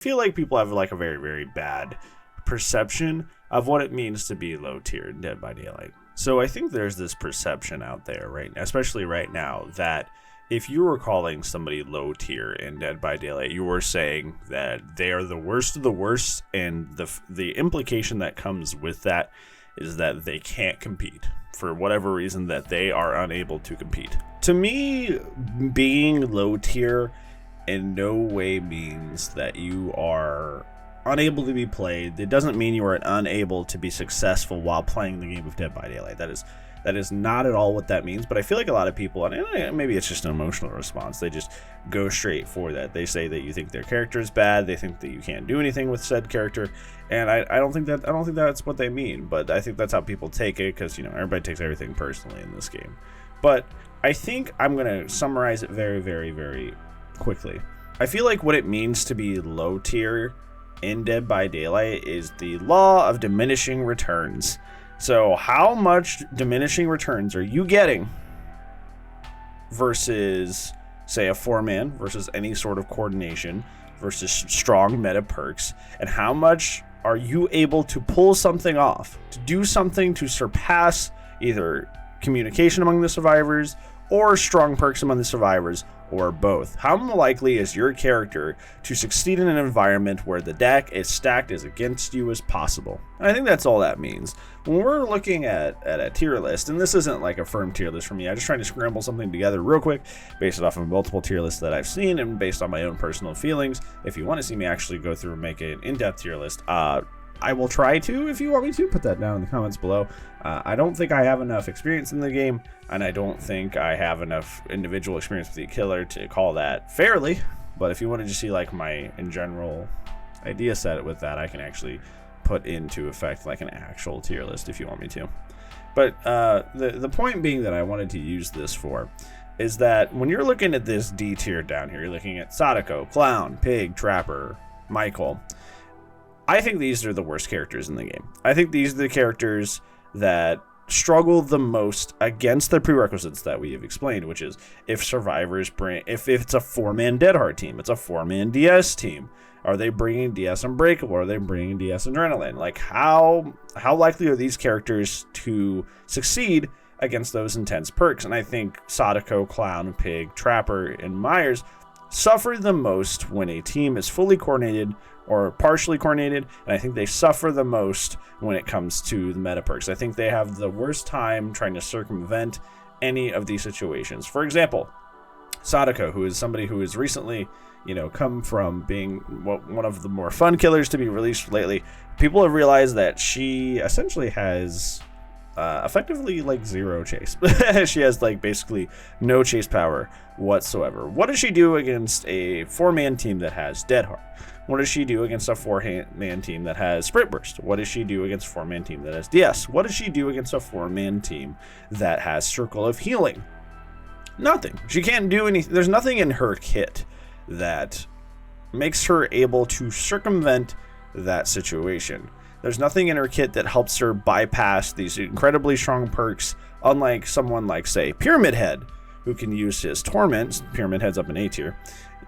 feel like people have like a very, very bad perception of what it means to be low tier in Dead by Daylight. So I think there's this perception out there, right, especially right now, that if you were calling somebody low tier in Dead by Daylight, you were saying that they are the worst of the worst, and the implication that comes with that is that they can't compete for whatever reason, that they are unable to compete. To me, being low tier in no way means that you are unable to be played. It doesn't mean you are unable to be successful while playing the game of Dead by Daylight. That is not at all what that means, but I feel like a lot of people, and maybe it's just an emotional response, they just go straight for that. They say that you think their character is bad, they think that you can't do anything with said character, and I don't think that's what they mean, but I think that's how people take it, because everybody takes everything personally in this game. But I think I'm going to summarize it very, very, very quickly. I feel like what it means to be low tier in Dead by Daylight is the law of diminishing returns. So how much diminishing returns are you getting versus, say, a 4-man versus any sort of coordination versus strong meta perks, and how much are you able to pull something off, to do something to surpass either communication among the survivors or strong perks among the survivors, or both? How likely is your character to succeed in an environment where the deck is stacked as against you as possible? And I think that's all that means. When we're looking at a tier list, and this isn't like a firm tier list for me, I'm just trying to scramble something together real quick based off of multiple tier lists that I've seen and based on my own personal feelings. If you want to see me actually go through and make an in-depth tier list, I will try to. If you want me to, put that down in the comments below. I don't think I have enough experience in the game, and I don't think I have enough individual experience with the killer to call that fairly. But if you want to just see like my in general idea set with that, I can actually put into effect like an actual tier list if you want me to. But the point being that I wanted to use this for is that when you're looking at this D tier down here, you're looking at Sadako, Clown, Pig, Trapper, Michael. I think these are the worst characters in the game. I think these are the characters that struggle the most against the prerequisites that we have explained, which is if survivors bring, if it's a 4-man Dead Hard team, it's a 4-man DS team. Are they bringing DS Unbreakable? Are they bringing DS Adrenaline? Like how likely are these characters to succeed against those intense perks? And I think Sadako, Clown, Pig, Trapper, and Myers suffer the most when a team is fully coordinated or partially coordinated, and I think they suffer the most when it comes to the meta perks. I think they have the worst time trying to circumvent any of these situations. For example, Sadako, who is somebody who has recently, come from being one of the more fun killers to be released lately, people have realized that she essentially has effectively like zero chase. She has like basically no chase power whatsoever. What does she do against a 4-man team that has Dead Hard? What does she do against a 4-man team that has Sprint Burst? What does she do against a 4-man team that has DS? What does she do against a 4-man team that has Circle of Healing? Nothing. She can't do anything. There's nothing in her kit that makes her able to circumvent that situation. There's nothing in her kit that helps her bypass these incredibly strong perks, unlike someone like, say, Pyramid Head, who can use his Torment. Pyramid Head's up in A tier.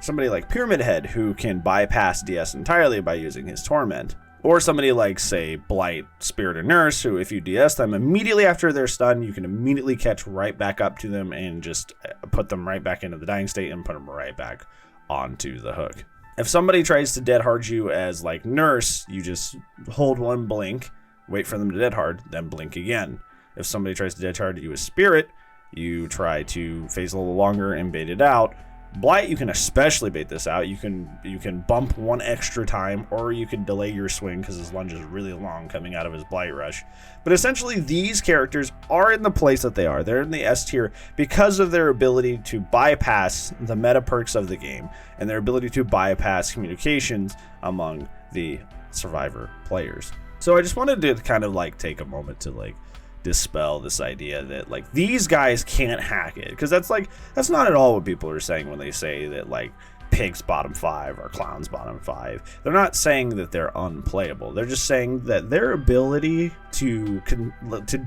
Somebody like Pyramid Head, who can bypass DS entirely by using his Torment. Or somebody like, say, Blight, Spirit, or Nurse, who if you DS them immediately after they're stunned, you can immediately catch right back up to them and just put them right back into the dying state and put them right back onto the hook. If somebody tries to Dead Hard you as like Nurse, you just hold one blink, wait for them to Dead Hard, then blink again. If somebody tries to Dead Hard you as Spirit, you try to phase a little longer and bait it out. Blight, you can especially bait this out. You can bump one extra time, or you can delay your swing because his lunge is really long coming out of his Blight Rush. But essentially, these characters are in the place that they are. They're in the S tier because of their ability to bypass the meta perks of the game and their ability to bypass communications among the survivor players. So I just wanted to kind of like take a moment to like dispel this idea that like these guys can't hack it, because that's not at all what people are saying when they say that like Pig's bottom 5 or Clown's bottom 5. They're not saying that they're unplayable. They're just saying that their ability to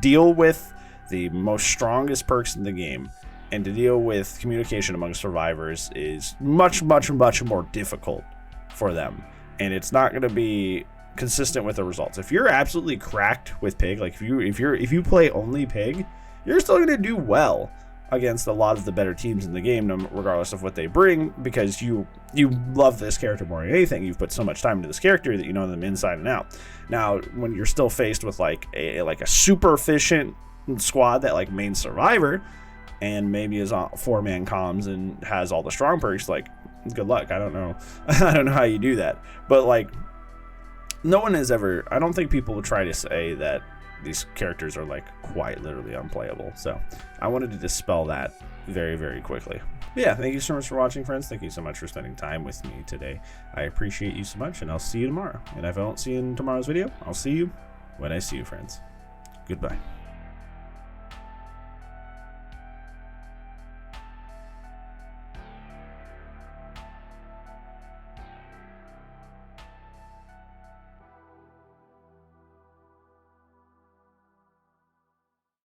deal with the most strongest perks in the game and to deal with communication among survivors is much more difficult for them and it's not going to be consistent with the results. If you're absolutely cracked with Pig, like if you play only Pig, you're still going to do well against a lot of the better teams in the game, regardless of what they bring, because you love this character more than anything. You've put so much time into this character that you know them inside and out. Now, when you're still faced with like a super efficient squad that like main survivor and maybe is on 4-man comms and has all the strong perks, like, good luck. I don't know how you do that, but like, no one has ever, I don't think people will try to say that these characters are like quite literally unplayable. So I wanted to dispel that very, very quickly. But yeah, thank you so much for watching, friends. Thank you so much for spending time with me today. I appreciate you so much, and I'll see you tomorrow. And if I don't see you in tomorrow's video, I'll see you when I see you, friends. Goodbye.